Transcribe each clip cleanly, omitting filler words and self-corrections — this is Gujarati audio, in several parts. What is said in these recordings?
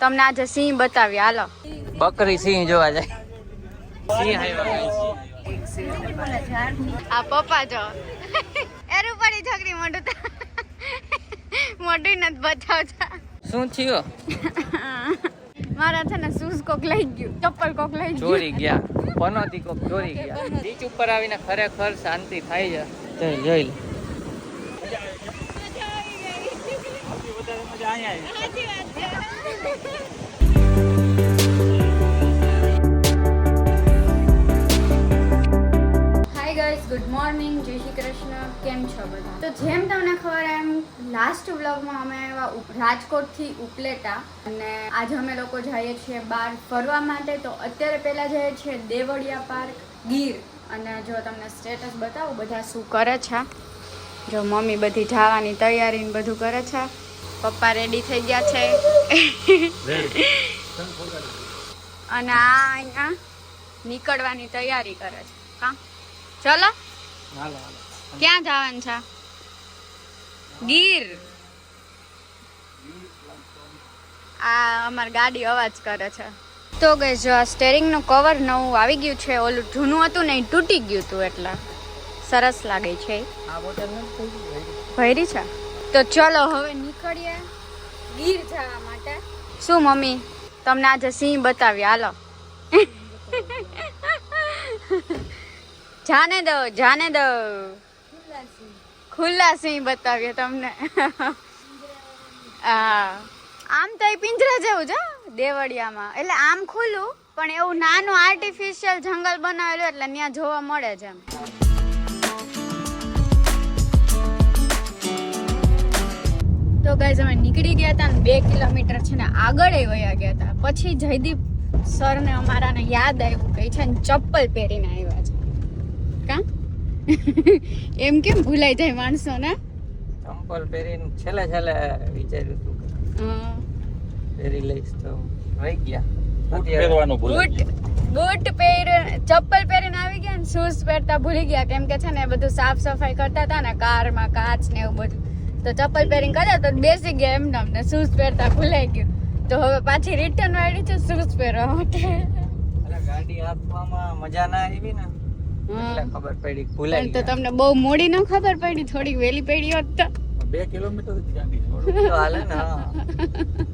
તમને આજે સિંહ બતાવી હાલો. બકરી સિંહ જોવા જાય. સિંહ આ પપ્પા જો એરું પડી છોકરી મોઢું મોઢું નથી બતાવતા. શું થયો? મારા છે ને શૂઝ કોક લઈ ગયું, ચપ્પલ કોક લઈ ગયું, ચોરી ગયા, પનોતી કોક ચોરી ગયા. બીચ ઉપર આવીને ખરેખર શાંતિ થાય છે. જોઈ લે. ગુડ મોર્નિંગ, જય શ્રી કૃષ્ણ. કેમ છો બધા? તો જેમ તમને ખબર એમ લાસ્ટ વ્લોગમાં અમે આવ્યા રાજકોટથી ઉપલેટા અને આજે અમે લોકો જઈએ છીએ બહાર ફરવા માટે. તો અત્યારે પહેલા જઈએ છીએ દેવળિયા પાર્ક ગીર. અને જો તમને સ્ટેટસ બતાવું બધા શું કરે છે. જો મમ્મી બધી જવાની તૈયારી ને બધું કરે છે, પપ્પા રેડી થઈ ગયા છે અને આ અહીંયા નીકળવાની તૈયારી કરે છે. કા ચલો ક્યાં જવાનું છે? ગીર. આ અમારી ગાડી અવાજ કરે છે. તો ગાઈસ જો આ સ્ટેરિંગ નું કવર નવું આવી ગયું છે. ઓલું જૂનું હતું ને એ તૂટી ગયું હતું એટલે સરસ લાગે છે. ભરી છે. તો ચલો હવે નીકળીએ ગીર જવા માટે. શું મમ્મી તમને આજે સિંહ બતાવી હાલો. જાને દો ખુલ્લા સિંહ બતાવીએ તમને. હા આમ તો એ પિંજરા જેવું છે દેવળિયામાં, એટલે આમ ખુલ્લું પણ એવું નાનું આર્ટિફિશિયલ જંગલ બનાવેલું એટલે ત્યાં જોવા મળે છે એમ. તો ગાઈઝ અમે નીકળી ગયા હતા ને 2 કિલોમીટર છે ને આગળ વયા ગયા હતા. પછી જયદીપ સર ને અમારાને યાદ આવ્યું કે છે ને ચપ્પલ પહેરીને આવ્યા છે. કા એમ કેમ ભૂલાઈ જાય માણસો ને? ચંપલ પહેરીને છેલ્લે વિચાર્યું હતું પહેરી લઈશ તો રહી ગયા. બૂટ પહેર ચપ્પલ પહેરીને આવી ગયા ને શૂઝ પહેરતા ભૂલી ગયા. કેમ કે છે ને બધું સાફ સફાઈ કરતા હતા ને કારમાં, કાચ ને એવું બધું. તો ચપ્પલ પહેરીને કર્યા તો બેસી ગયા એમને અમને શૂઝ પહેરતા ભૂલાઈ ગયું. તો હવે પાછી રિટર્ન વાળી છે શૂઝ પહેરવા માટે. ગાડી હાથવામાં મજા ના આવી ને એટલે ખબર પડી ભૂલાઈ. તો તમને બહુ મોડી ન ખબર પડી, થોડી વેલી પડી હોત તો 2 કિલોમીટર જ ગાડી હાલે ને.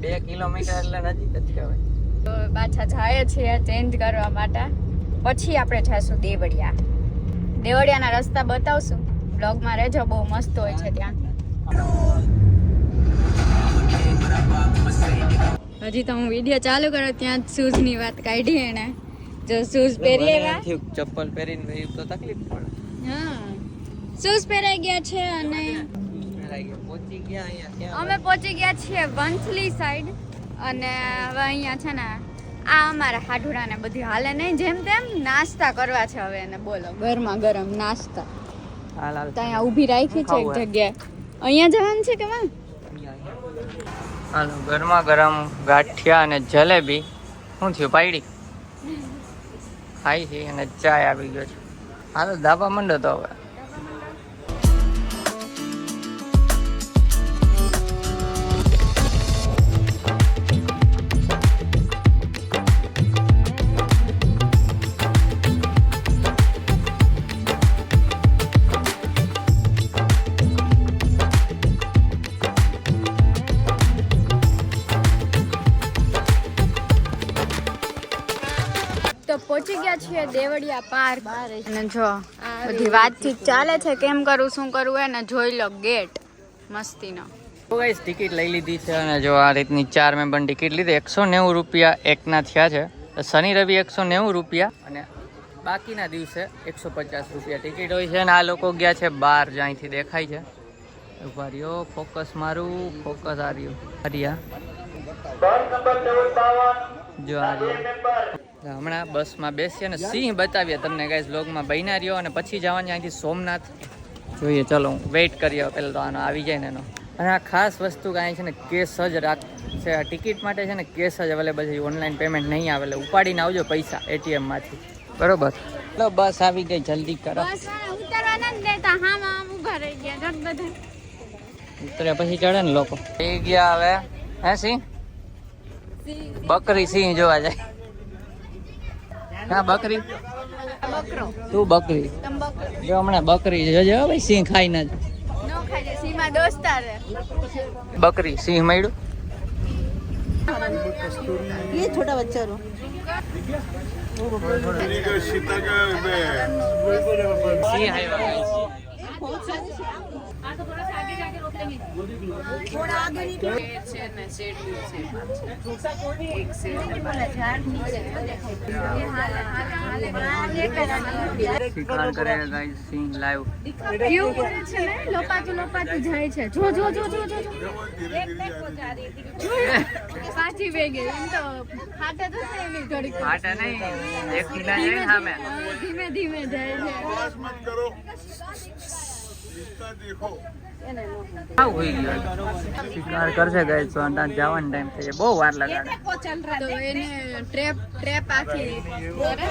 2 કિલોમીટર એટલે નજીક જ કહેવાય. તો પાછા જાય છીએ ચેન્જ કરવા માટે. પછી આપણે જઈશું દેવળિયા. દેવળિયાના રસ્તા બતાવશું, બ્લોગમાં રહેજો, બહુ મસ્ત હોય છે ત્યાં. હજી તો હું વિડીયો ચાલુ કર્યો ત્યાં જ શૂઝ ની વાત કાઢી એને. જો શૂઝ પહેરી આવ્યા, ચપ્પલ પહેરીને ગઈ તો તકલીફ પડે. હા શૂઝ પહેરાઈ ગયા છે અને પહોંચી ગયા અહીંયા. અમે પહોંચી ગયા છીએ વંથલી સાઈડ. અને હવે અહીંયા છે ને આ અમારા હાડુડા ને બધી હાલે નહીં, જેમ તેમ નાસ્તા કરવા છે હવે એને. બોલો ગરમા ગરમ નાસ્તા ત્યાં ઊભી રાખી છે એક જગ્યાએ. અહીંયા જવાનું છે કે માં? હાલો ગરમા ગરમ ગાંઠિયા અને જલેબી. શું થયું પાયડી ખાઈ છે અને ચાય આવી ગયો છે. હાલો ધાબા મંડો તો હવે. પહોંચી ગયા છીએ દેવળિયા પાર્ક. અને જો બધી વાતચીત ચાલે છે કેમ કરું શું કરવું એને. જોઈ લો ગેટ મસ્તીનો. તો ગાઈસ ટિકિટ લઈ લીધી છે અને જો આ રીતની 4 મેમ્બર ટિકિટ લીધી. 190 રૂપિયા એકના થયા છે. શનિ રવિ 190 રૂપિયા અને બાકીના દિવસે 150 રૂપિયા ટિકિટ હોય છે. અને આ લોકો ગયા છે બહાર, જ્યાંથી દેખાય છે. ઉભા રહ્યો, ફોકસ મારું, ફોકસ આ રહ્યું. જો આ હમણાં બસમાં બેસીએ અને સિંહ બતાવીએ તમને ગાઈસ વ્લોગમાં બન્યા રહ્યો. અને પછી જવાનું અહીંથી સોમનાથ. જોઈએ ચલો વેઇટ કરીએ પહેલાં તો આનો આવી જાય ને એનો. અને આ ખાસ વસ્તુ કાંઈ છે ને કેશ જ રાખશે. આ ટિકિટ માટે છે ને કેશ જ અવેલેબલ છે, ઓનલાઈન પેમેન્ટ નહીં આવે. એટલે ઉપાડીને આવજો પૈસા એટીએમમાંથી, બરોબર? ચલો બસ આવી ગઈ, જલ્દી કરો. ઉતર્યા પછી ચડે ને લોકો. થઈ ગયા હવે. હે સિંહ બકરી સિંહ જોવા જાય. હા બકરી બકરો તું બકરી તમ બકરો જો હમણાં બકરી જોજો ભાઈ સિંહ ખાઈ ના જાય. નો ખાજે સીમા દોસ્તાર હે. બકરી સિંહ મળ્યું ये छोटा बच्चा रो સિંહ આવ્યા guys. શિકાર કરે guys સિંહ લાઈવ. કેવું કરે છે ને લોપાતું જાય છે. જો પાછી વેગે એમ તો ફાટે તો છે એની ઘડીક ફાટે નહીં એક કિલા જાય સામે ધીમે ધીમે જાય છે. આવું હોઈ ગયું શિકાર કરશે guys તો ત્યાં જવાનો ટાઈમ થઈ જાય બહુ વાર લગાડે તો એને ટ્રેપ આખી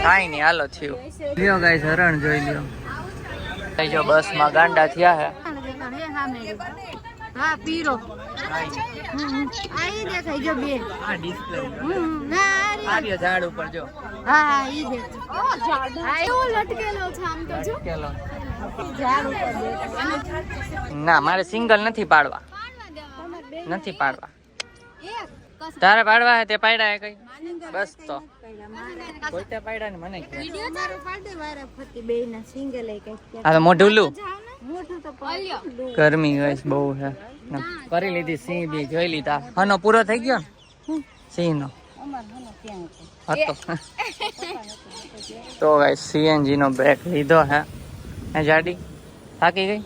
કાઈ નહીં હાલો થયું લ્યો ગાઈસ હરણ જોઈ લ્યો જો બસ માં ગાંડા થયા હે હા પીરો આઈ દેખાય જો બે આ ડિસ્પ્લે ના આર્ય ઝાડ ઉપર જો હા ઈ દેખ ઓ ઝાડ આ એવો લટકેલો છે આમ તો જો કેલો ઝાડ ઉપર ના મારે સિંગલ નથી પાડવા નથી પાડવા તારે પાડવા હે તે પાડ્યા હે કઈ બસ તો કોઈ તે પાડ્યા ને મને કે વિડિયો તારો પાડે વારા ફતી બેયના સિંગલ એક આ તો મોઢું લું મોટું તો પાલ્યો ગરમી ગાઈસ બહુ છે કરી લીધી સિંહ બી જોઈ લીધા હનો પૂરો થઈ ગયો ને સિંહ નો હતો તો ગાઈસ સીએનજી નો બ્રેક લીધો હે હે જાડી થાકી ગઈ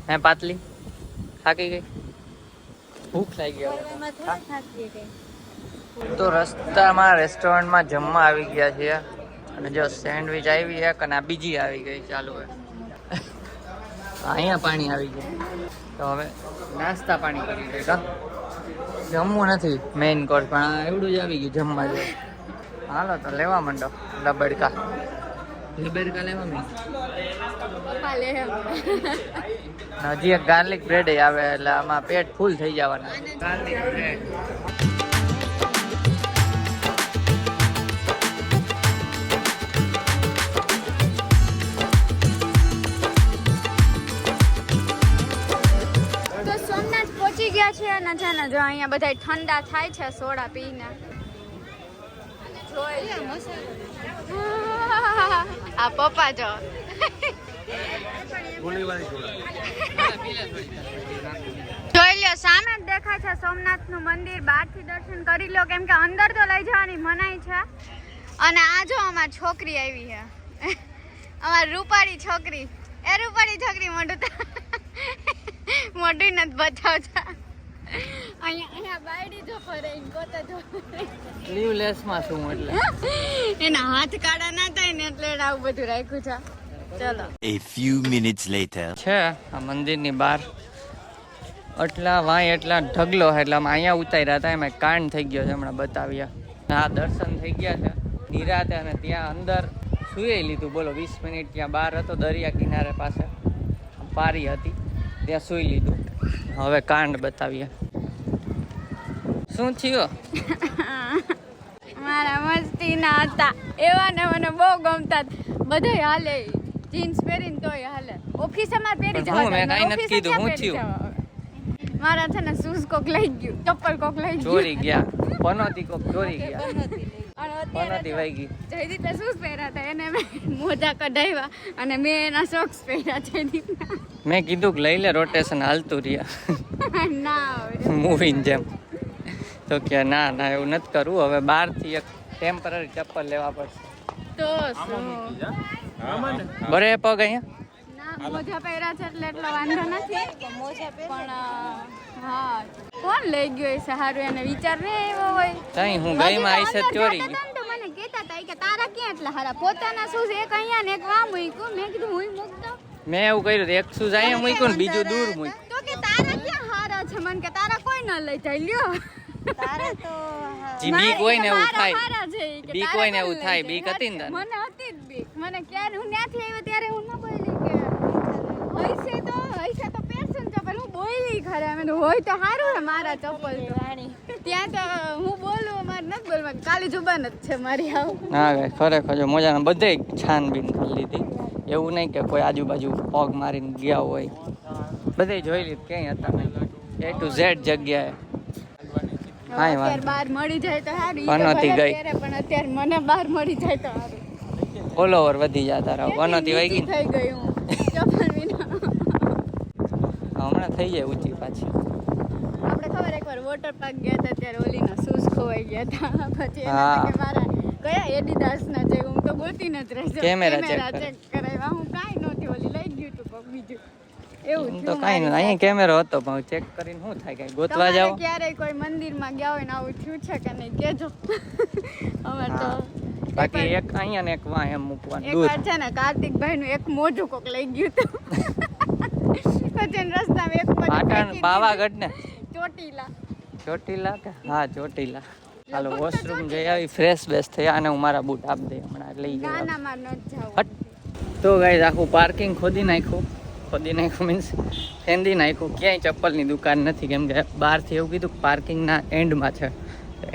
હે પાતલી થાકી ગઈ ભૂખ લાગી ગઈ તો રસ્તામાં રેસ્ટોરન્ટમાં જમવા આવી ગયા છીએ અને જો સેન્ડવિચ આવી છે અને આ બીજી આવી ગઈ ચાલુ છે અહીંયા પાણી આવી ગયું તો હવે નાસ્તા પાણી કરી લે કા જમવું નથી મેઇન કોર્સ પણ એવડું જ આવી ગયું જમવા જેવું હાલો તો લેવા માંડો લબડકા લેવા માંડો પપ્પા લે હજી એક ગાર્લિક બ્રેડ આવે એટલે આમાં પેટ ફૂલ થઈ જવાના ગાર્લિક બ્રેડ તો સોમનાથ પહોંચી ગયા છે અને છે ને જો અહીંયા બધા ઠંડા થાય છે સોડા પીને આ પપ્પા જો જોઈ લ્યો સામે જ દેખાય છે સોમનાથ નું મંદિર બહારથી દર્શન કરી લો કેમ કે અંદર તો લઈ જવાની મનાઈ છે અને આ જો અમાર છોકરી આવી છે અમાર રૂપાળી છોકરી મોઢું નથી બતાવતા અહીંયા બાયડી જો ફરે ગોતા જો સ્લીવલેસ માં શું એટલે એના હાથ કાળા ના થાય ને એટલે આવું બધું રાખ્યું છે ચલો A few minutes later. છે આ મંદિરની બહાર એટલા ઢગલો છે એટલે અમે અહીંયા ઉતાર્યા હતા એમાં કાંડ થઈ ગયો છે હમણાં બતાવ્યા આ દર્શન થઈ ગયા છે નિરાતે અને ત્યાં અંદર સુઈ લીધું બોલો 20 મિનિટ ત્યાં બહાર હતો દરિયા કિનારે પાસે પારી હતી ત્યાં સુઈ લીધું હવે કાંડ બતાવ્યા શું થયું મારા મસ્તી ના હતા એવા ને મને બહુ ગમતા બધા હાલે જીન્સ પહેરીને તોય હાલે ઓફિસમાં પહેરી પણ હું મેં કાંઈ નથી ઓફિસે કીધું, ક્યાં હું પહેરી થયું? જવા? મારા છે ને શૂઝ કોક લઈ ગયું ચપ્પલ કોક લઈ ગયું ચોરી ગયા પનોતી કોક ચોરી ગયા અને પનોતી અત્યારે વહી ગઈ જયદીપે શૂઝ પહેર્યા હતા એને મેં મોજા કઢાવ્યા અને મેં એના સોક્સ પહેર્યા જયદીપના મેં કીધું કે લઈ લે રોટેશન હાલતું રહ્યા ના હવે મૂવીની જેમ તો કે ના એવું નથી કરવું હવે બહારથી એક ટેમ્પરરી ચપ્પલ લેવા પડશે તો શું બરે પગ અહીંયા ના મોજા પહેર્યા છે એટલે એટલો વાંધો નથી પણ હા કોણ લઈ ગયો એ સારું એને વિચાર ને એવો હોય તઈ હું ગઈમાં આઈ છે ચોરી ગઈ તો મને કહેતા હતા કે તારા ક્યાં એટલા હારા પોતાના શૂઝ એક અહીંયા ને એક વા મૂક્યું મેં કીધું હું મૂકતો મેં એવું કર્યું હતું, એક શૂઝ અહીંયા મૂક્યું ને બીજું દૂર મૂક્યું તો કે તારા ક્યાં હારા છે મને કે તારા કોઈ ન લઈ જાય લ્યો તારે તો જી બીક હોય ને એવું મારા થાય હારા છે ઈ કે બીક તારા હોય ને કોઈ એવું લઈ થાય, જાય. બીક હતી ને તને? મને હતી જ બીક મને ક્યારે હું ત્યાંથી આવ્યો ત્યારે હું ન બોલી કે હૈસે તો પહેરશું ને ચપ્પલ હું બોલી ખરા મેં કીધું, હોય તો સારું ને મારા ચપ્પલ તો. ત્યાં તો હું બોલું મારે નથી બોલવા કાલી જુબાન જ છે મારી આવ હા ગાઈસ ખરેખર જો મજાના બધે છાનબીન કરી લીધી એવું નહીં કે કોઈ આજુબાજુ પગ મારીને ગયા હોય બધે જોઈ લીધું ક્યાંય હતા નહીં A to Z જગ્યાએ હા અત્યારે બહાર મળી જાય તો સારું વનોતી ગઈ. પણ અત્યારે મને બહાર મળી જાય તો સારું ઓલ ઓવર વધી જતા રહો વનોતી વહી ગઈ ને. થઈ ગઈ હું ચપ્પલ વિના હમણાં થઈ જાય ઊંચી પાછી આપણે ખબર એકવાર વોટર પાર્ક ગયા હતા ત્યારે ઓલીના શૂઝ ખોવાઈ ગયા હતા પછી હા. એના કે મારા કયા એડિડાસ ના છે હું તો ગોતી ન જ રહેજો કેમેરા check ચેક કરાવ્યા હું કાંઈ નહોતી ઓલી લઈ ગયું તું પગ બીજું એવું એમ તો થયું કાંઈ નહીં મારી અહીંયા કેમેરો હતો પણ ચેક કરીને શું થાય કાંઈ ગોતવા તમારે જાવ ક્યારેય કોઈ મંદિરમાં ગયા હોય ને આવું થયું છે કે નહીં કેજો અમાર તો હા. બાકી એક અહીંયા ને એક વાં એમ મૂકવાનું એક દૂર વાર છે ને કાર્તિકભાઈ નું એક મોઢું કોક લઈ ગયું હતું પછી એને રસ્તામાં એક મોઢું પાટણ ફેંકી પાવાગઢ ને દીધું. ચોટીલા ચોટીલા કે હા ચોટીલા હાલો વોશરૂમ જઈ આવી ફ્રેશ બેસ થયા અને હું મારા બૂટ આપી દઈ હમણાં લઈ ગયો નાનામાં ન જાવ હટ તો ગાઈસ આખું પાર્કિંગ ખોદી નાખ્યું મીન્સ ફેંદી નાખ્યું ક્યાંય ચપ્પલની દુકાન નથી કેમ કે બહારથી એવું કીધું પાર્કિંગના એન્ડમાં છે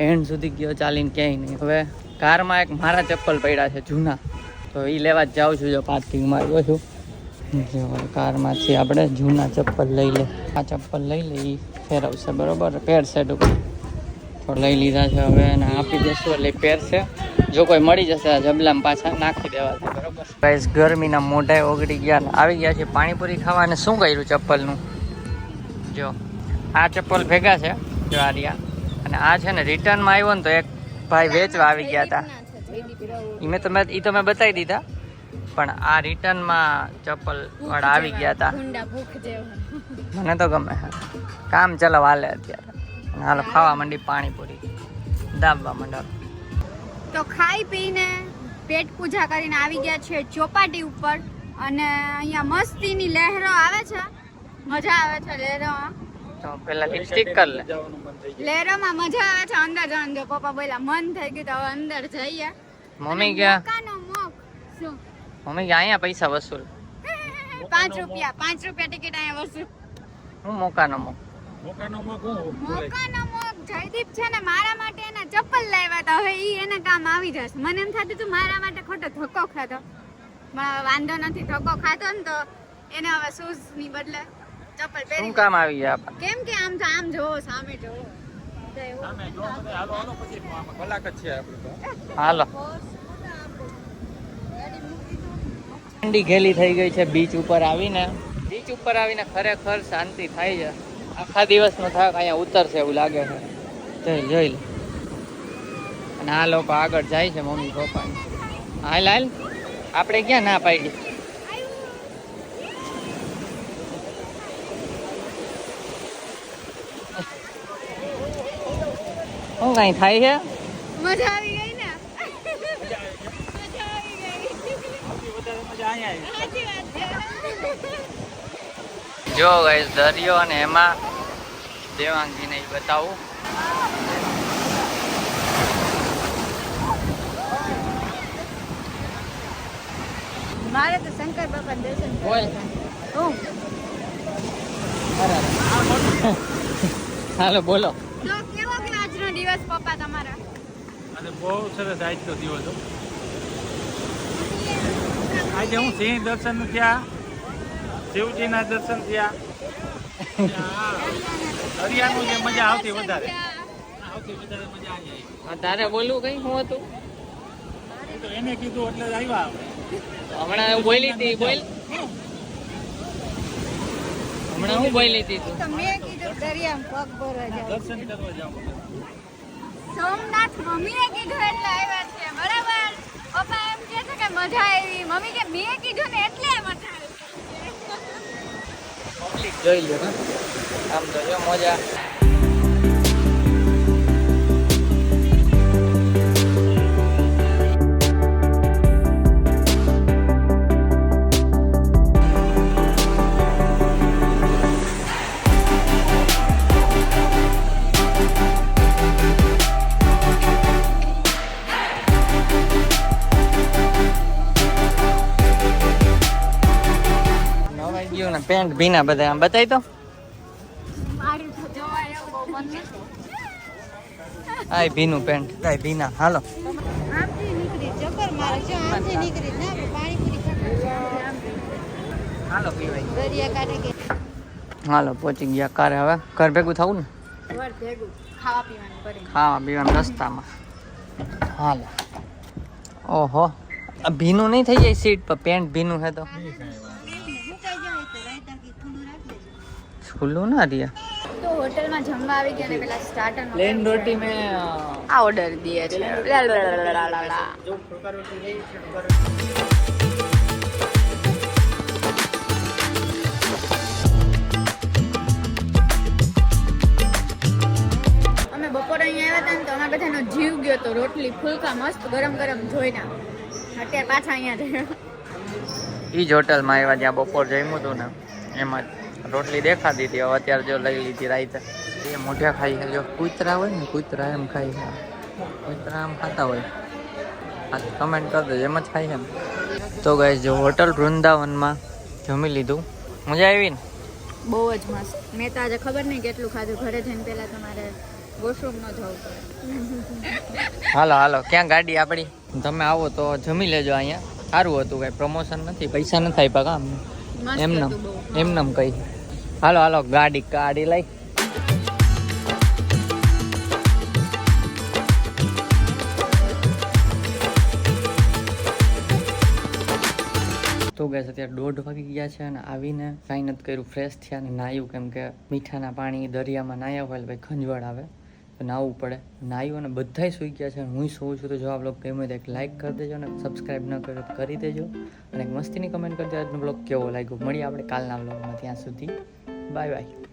એન્ડ સુધી ગયો ચાલીને ક્યાંય નહીં હવે કારમાં એક મારા ચપ્પલ પડ્યા છે જૂના તો એ લેવા જ જાઉં છું જો પાર્કિંગમાં આવ્યો છું જો કારમાંથી આપણે જૂના ચપ્પલ લઈ લે આ ચપ્પલ લઈ લે એ ફેરવશે બરોબર પહેરશે ટૂંકમાં તો લઈ લીધા છે હવે એને આપી દેશું એટલે પહેરશે જો કોઈ મળી જશે આ જબલામાં પાછા નાખી દેવા છે બરોબર ગાઈસ ગરમીના મોઢાએ ઓગળી ગયા ને આવી ગયા છે પાણીપુરી ખાવા અને શું કર્યું ચપ્પલનું જો આ ચપ્પલ ભેગા છે જો આ રહ્યા અને આ છે ને રિટર્નમાં આવ્યો ને તો એક ભાઈ વેચવા આવી ગયા હતા એ તો મેં બતાવી દીધા પણ આ રિટર્નમાં ચપ્પલ વાળા આવી ગયા હતા ગુંડા ભૂખ જેવા મને તો ગમે કામ ચલાવ હાલે અત્યારે અને હાલો ખાવા માંડી પાણીપુરી દાબવા માંડો તો ખાઈ પીને પેટ પૂજા કરીને આવી ગયા છે ચોપાટી ઉપર અને અહીંયા મસ્તીની લહેરો આવે છે મજા આવે છે લહેરોમાં તો પેલા લિપસ્ટિક કર લે લહેરોમાં મજા આવે છે અંદર જવાનું જો પપ્પા બોલ્યા મન થઈ ગયું તો હવે અંદર જઈએ મમ્મી ગયા મોકાનો મોક શું મમ્મી ગયા અહીંયા પૈસા વસૂલ 5 રૂપિયા ટિકિટ અહીંયા વસૂલ હું મોકાનો મો મોકાનો માં કોણ મોકાનો મોક જયદીપ છે ને મારા માટે એના ચપ્પલ લાવ્યા હતા હવે ઈ એના કામ આવી જશે મને એમ થતું તું મારા માટે ખોટો ધક્કો ખાધો પણ વાંધો નથી ધક્કો ખાધો ને તો એને હવે શૂઝ ની બદલે ચપ્પલ શું પહેરી કામ આવી ગયા આપણે કેમ કે આમ તો આમ જોવો સામે જોવો સામે જો બધા હાલો હાલો પછી આમાં કલાક જ છે આપણે તો હાલો ઠંડી ઘેલી થઈ ગઈ છે બીચ ઉપર આવીને ખરેખર શાંતિ થાય છે આખા દિવસનો થાક અહીંયા ઉતરશે એવું લાગે છે જોઈ લે અને આ લોકો આગળ જાય છે મમ્મી પપ્પા હાલ આપણે ક્યાં ના પાડી શું કઈ થાય છે મજા આવી ગઈ ને મજા આવી સાચી વાત છે જો ગાઈસ દરિયો અને એમાં દેવાંગજીને ઈ બતાવું મારે તો શંકર બાપા દર્શન બોલ. હું હાલો બોલો તો કેવો કે આજનો દિવસ પપ્પા તમારા અને બહુ સરસ આજનો દિવસ હતો. આજે હું સિંહ દર્શન થયા, શિવજીના દર્શન થયા. દરિયાનું જે મજા આવતી વધારે મજા આવી. હા, તારે બોલવું કઈ શું હતું એ તો એને કીધું એટલે જ આવ્યા આપણે. હમણાં હું બોલી હતી બોલ હમણાં હું બોલી હતી તું તો મેં કીધું દરિયામાં પગ ભરવા જાવ દર્શન કરવા જાવ. સોમનાથ મમ્મીએ કીધું એટલે આવ્યા છે બરાબર. પપ્પા એમ કહે છે કે મજા આવી, મમ્મી કે મેં કીધું ને એટલે મજા આવી. પબ્લિક જોઈ લે હા આમ તો જો મજા નવાઈ ગયું ને પેન્ટ ભીના બધા આમ બતાવી તો મારું તો જોવાય એવું બહુ મન નથી. આ ભીનું પેન્ટ કાંઈ ભીના હાલો આમથી નીકળી ચક્કર મારે છે આમથી નીકળી ના પાણીપુરી ખાવા હાલો પીવાય દરિયા કાંઠે કે હાલો પહોંચી ગયા કારે હવે ઘર ભેગું થવું ને ઘર ભેગું ખાવા પીવાનું કરીને ખાવા પીવાનું રસ્તામાં હાલો ઓહો આ ભીનું નહીં થઈ જાય સીટ પર પેન્ટ ભીનું છે તો મુકાઈ જાય તો રાયતા કે ખુલ્લું રાખી દેજો ખુલ્લું ના રહ્યા તો હોટલમાં જમવા આવી ગયા ને પેલા સ્ટાર્ટર પ્લેન રોટી મેં આ ઓર્ડર દીએ છે અમે બપોરે અહીંયા આવ્યા હતા ને તો અમારા બધાનો જીવ ગયો તો રોટલી ફુલકા મસ્ત ગરમ ગરમ જોઈને અત્યારે પાછા અહીંયા છે ઈ જ હોટલમાં આવ્યા જ્યાં બપોર જમ્યું હતું ને એમાં જ રોટલી દેખાતી હતી હવે અત્યારે જો લઈ લીધી રાઈતે એ મોઢા ખાઈ છે જો કૂતરા હોય ને કૂતરા એમ ખાઈ છે કૂતરા એમ ખાતા હોય આ કમેન્ટ કરી દેજો એમ જ ખાઈ છે ને તો ગાઈસ જો હોટલ વૃંદાવનમાં જમી લીધું મજા આવી ને બહુ જ મસ્ત મેં તો આજે ખબર નહીં કેટલું ખાધું ઘરે જઈને પહેલા તમારે વોશરૂમ ન જવું પડે હાલો હાલો ક્યાં ગાડી આપણી તમે આવો તો જમી લેજો અહીંયા સારું હતું કાંઈ પ્રમોશન નથી પૈસા નથી આપ્યા કામ મસ્ત એમનેમ હતું બહુ એમનેમ કઈ હાલો હાલો ગાડી ગાડી લઈ તો ગેસ અત્યારે 1:30 વાગી ગયા છે અને આવીને કાંઈ નથી કર્યું ફ્રેશ થયા અને નાહ્યું કેમ કે મીઠાના પાણી દરિયામાં નાહ્યા હોય ભાઈ ખંજવાળ આવે તો નાહવું પડે નાહ્યું અને બધાય સૂઈ ગયા છે હું સૂવું છું તો જો આ બ્લોગ ગમ્યો તો એક લાઇક કરી દેજો અને સબસ્ક્રાઈબ ન કર્યો તો કરી દેજો અને એક મસ્તીની કમેન્ટ કરી દેજો આજનો બ્લોગ કેવો લાગ્યો મળીએ આપણે કાલના બ્લોગમાં ત્યાં સુધી બાય બાય